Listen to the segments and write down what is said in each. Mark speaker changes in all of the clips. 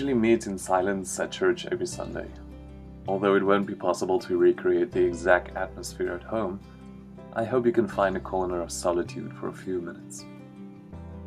Speaker 1: usually meet in silence at church every Sunday. Although it won't be possible to recreate the exact atmosphere at home, I hope you can find a corner of solitude for a few minutes.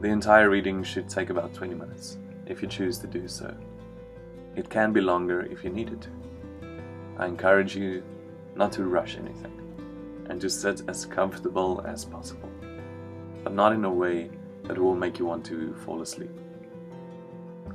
Speaker 1: The entire reading should take about 20 minutes, if you choose to do so. It can be longer if you need it to. I encourage you not to rush anything, and to sit as comfortable as possible, but not in a way that will make you want to fall asleep.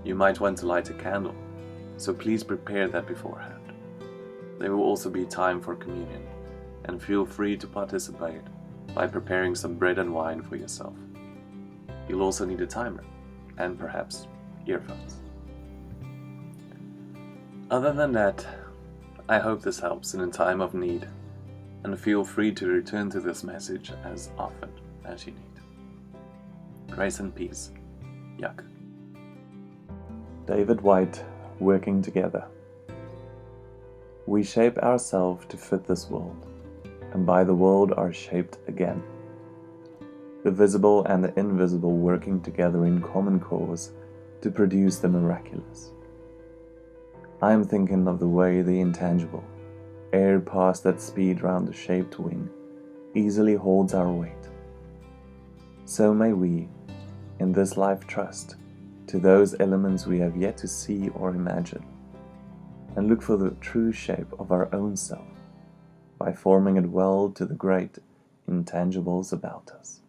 Speaker 1: You might want to light a candle, so please prepare that beforehand. There will also be time for communion, and feel free to participate by preparing some bread and wine for yourself. You'll also need a timer, and perhaps earphones. Other than that, I hope this helps in a time of need, and feel free to return to this message as often as you need. Grace and peace, Jakub. David Whyte, Working Together. We shape ourselves to fit this world, and by the world are shaped again. The visible and the invisible working together in common cause to produce the miraculous. I am thinking of the way the intangible, air past at speed round the shaped wing, easily holds our weight. So may we, in this life, trust to those elements we have yet to see or imagine, and look for the true shape of our own self by forming it well to the great intangibles about us.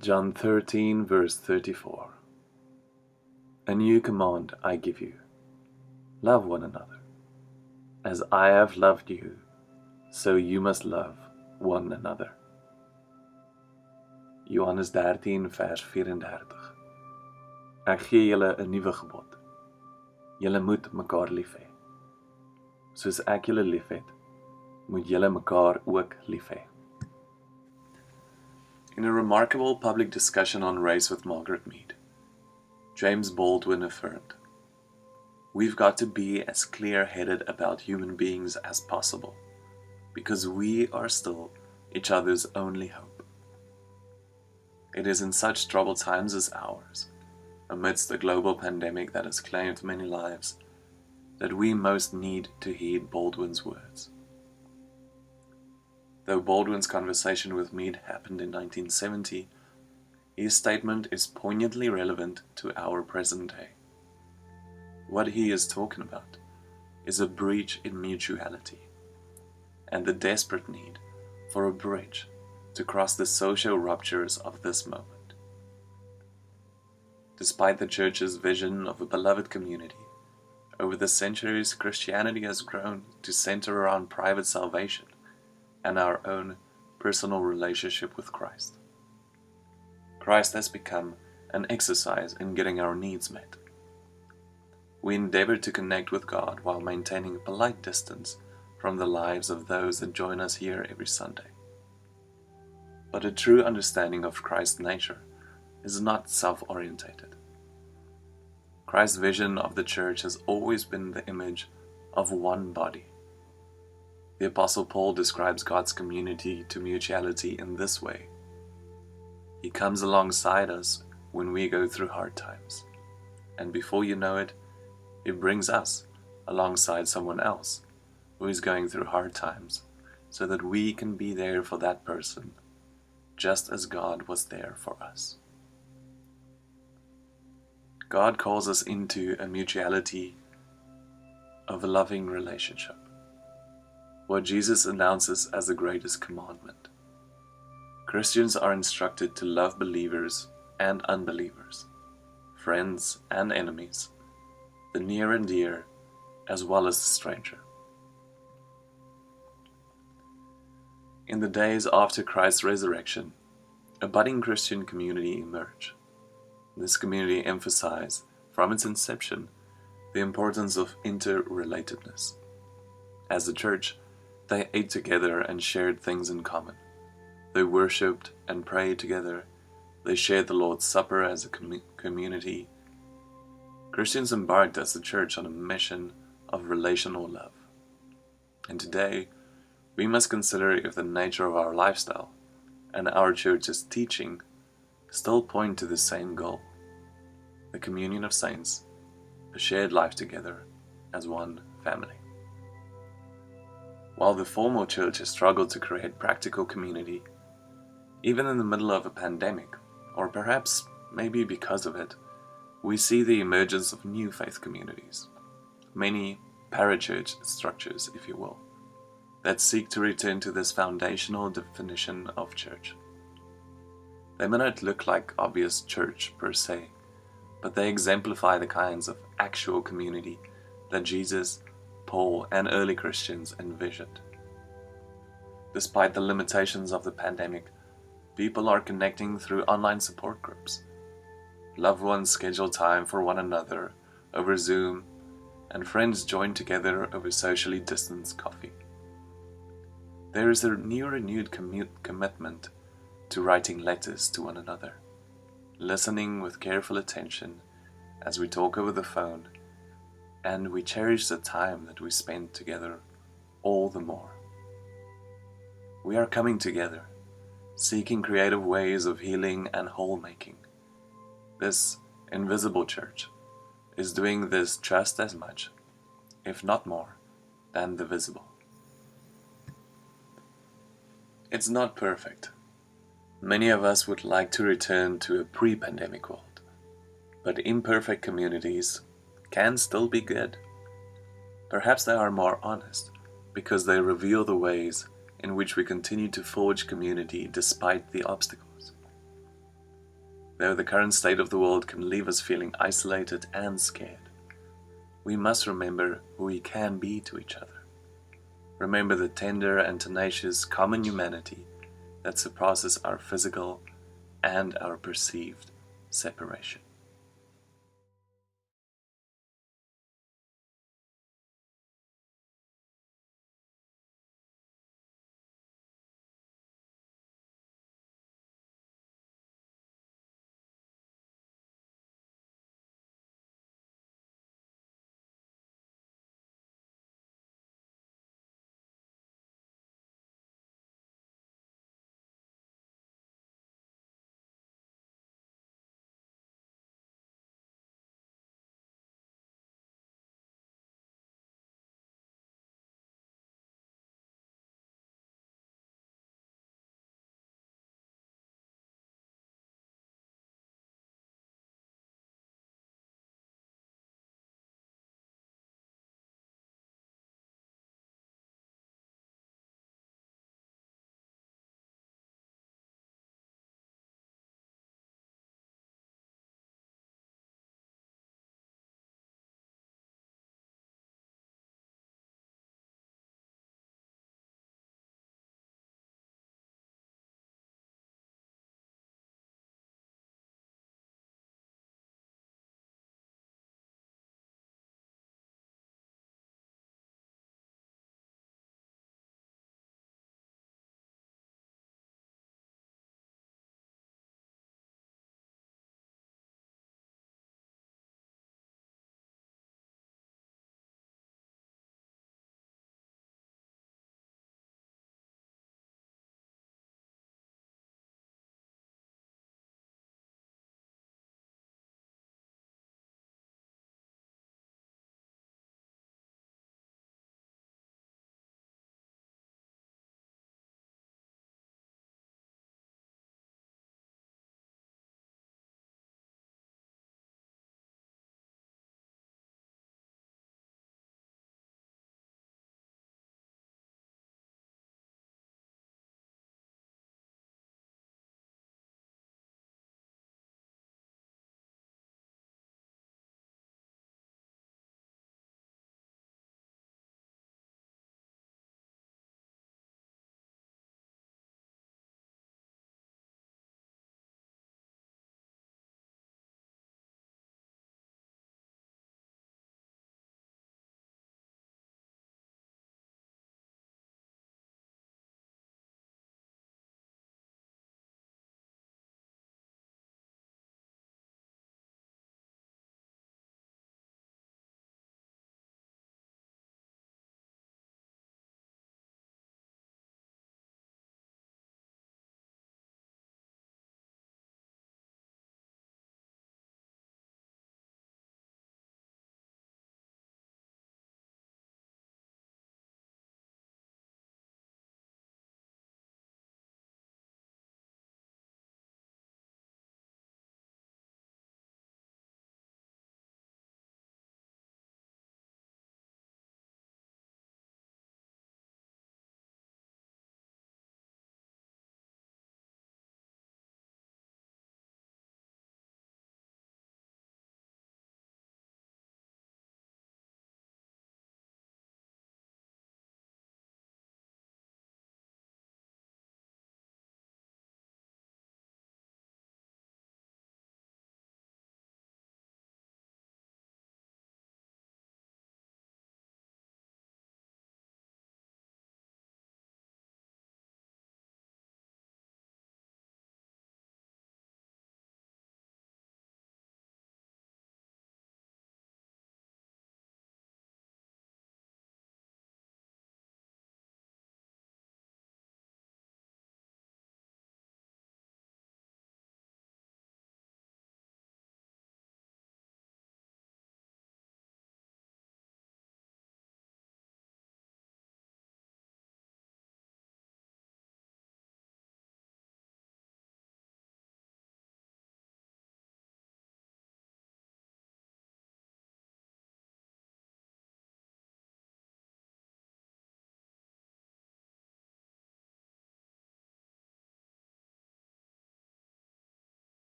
Speaker 1: John 13, verse 34. A new command I give you. Love one another. As I have loved you, so you must love one another. Johannes 13, vers 34. Ek gee julle 'n nuwe gebod. Julle moet mekaar lief hê. Soos ek julle liefhet, moet julle mekaar ook lief hê. In a remarkable public discussion on race with Margaret Mead, James Baldwin affirmed, "We've got to be as clear-headed about human beings as possible, because we are still each other's only hope. It is in such troubled times as ours, amidst a global pandemic that has claimed many lives, that we most need to heed Baldwin's words." Though Baldwin's conversation with Mead happened in 1970, his statement is poignantly relevant to our present day. What he is talking about is a breach in mutuality and the desperate need for a bridge to cross the social ruptures of this moment. Despite the Church's vision of a beloved community, over the centuries Christianity has grown to center around private salvation and our own personal relationship with Christ. Christ has become an exercise in getting our needs met. We endeavor to connect with God while maintaining a polite distance from the lives of those that join us here every Sunday. But a true understanding of Christ's nature is not self-orientated. Christ's vision of the church has always been the image of one body. The Apostle Paul describes God's community to mutuality in this way. He comes alongside us when we go through hard times, and before you know it, He brings us alongside someone else who is going through hard times, so that we can be there for that person, just as God was there for us. God calls us into a mutuality of a loving relationship, what Jesus announces as the greatest commandment. Christians are instructed to love believers and unbelievers, friends and enemies, the near and dear, as well as the stranger. In the days after Christ's resurrection, a budding Christian community emerged. This community emphasized, from its inception, the importance of interrelatedness. As a church, they ate together and shared things in common. They worshipped and prayed together. They shared the Lord's Supper as a community. Christians embarked as a church on a mission of relational love. And today, we must consider if the nature of our lifestyle and our church's teaching still point to the same goal: the communion of saints, a shared life together as one family. While the formal church has struggled to create practical community, even in the middle of a pandemic, or perhaps maybe because of it, we see the emergence of new faith communities, many parachurch structures, if you will, that seek to return to this foundational definition of church. They may not look like obvious church per se, but they exemplify the kinds of actual community that Jesus, Paul, and early Christians envisioned. Despite the limitations of the pandemic, people are connecting through online support groups. Loved ones schedule time for one another over Zoom, and friends join together over socially distanced coffee. There is a renewed commitment to writing letters to one another, listening with careful attention as we talk over the phone, and we cherish the time that we spend together all the more. We are coming together, seeking creative ways of healing and whole-making. This invisible church is doing this just as much, if not more, than the visible. It's not perfect. Many of us would like to return to a pre-pandemic world, but imperfect communities can still be good. Perhaps they are more honest because they reveal the ways in which we continue to forge community despite the obstacles. Though the current state of the world can leave us feeling isolated and scared, we must remember who we can be to each other. Remember the tender and tenacious common humanity that surpasses our physical and our perceived separation.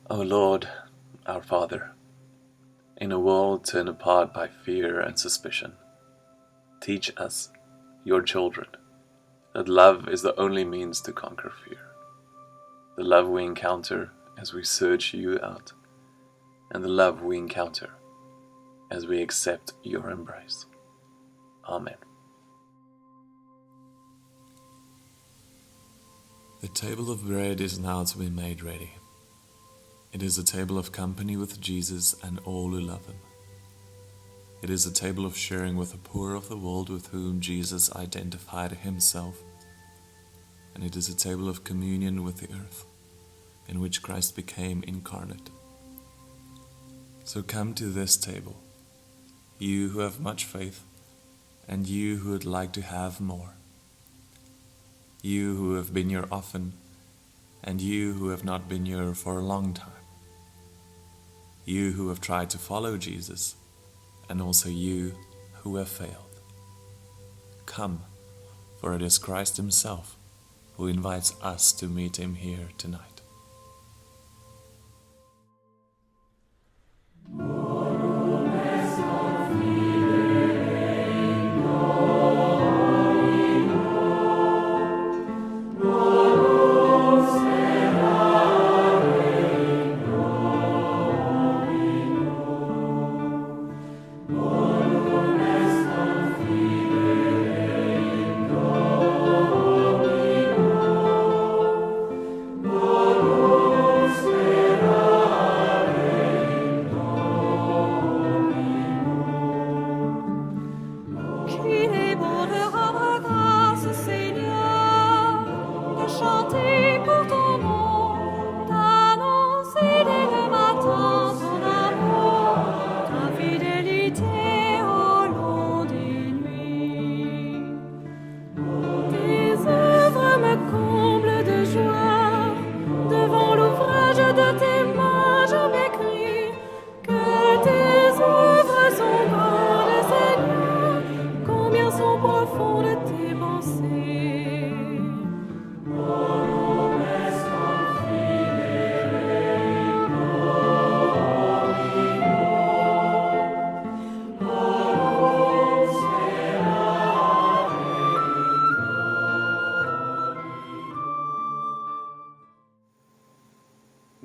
Speaker 1: O Lord, our Father, in a world torn apart by fear and suspicion, teach us, your children, that love is the only means to conquer fear. The love we encounter as we search you out, and the love we encounter as we accept your embrace. Amen.
Speaker 2: The table of bread is now to be made ready. It is a table of company with Jesus and all who love him. It is a table of sharing with the poor of the world with whom Jesus identified himself. And it is a table of communion with the earth, in which Christ became incarnate. So come to this table, you who have much faith, and you who would like to have more. You who have been here often, and you who have not been here for a long time. You who have tried to follow Jesus, and also you who have failed. Come, for it is Christ himself who invites us to meet him here tonight.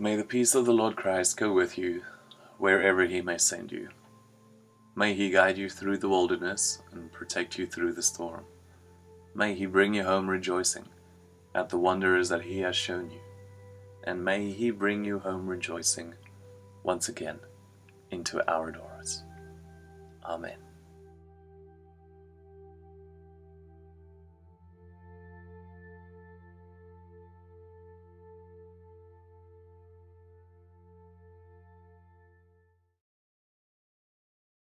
Speaker 1: May the peace of the Lord Christ go with you, wherever he may send you. May he guide you through the wilderness and protect you through the storm. May he bring you home rejoicing at the wonders that he has shown you. And may he bring you home rejoicing once again into our doors. Amen.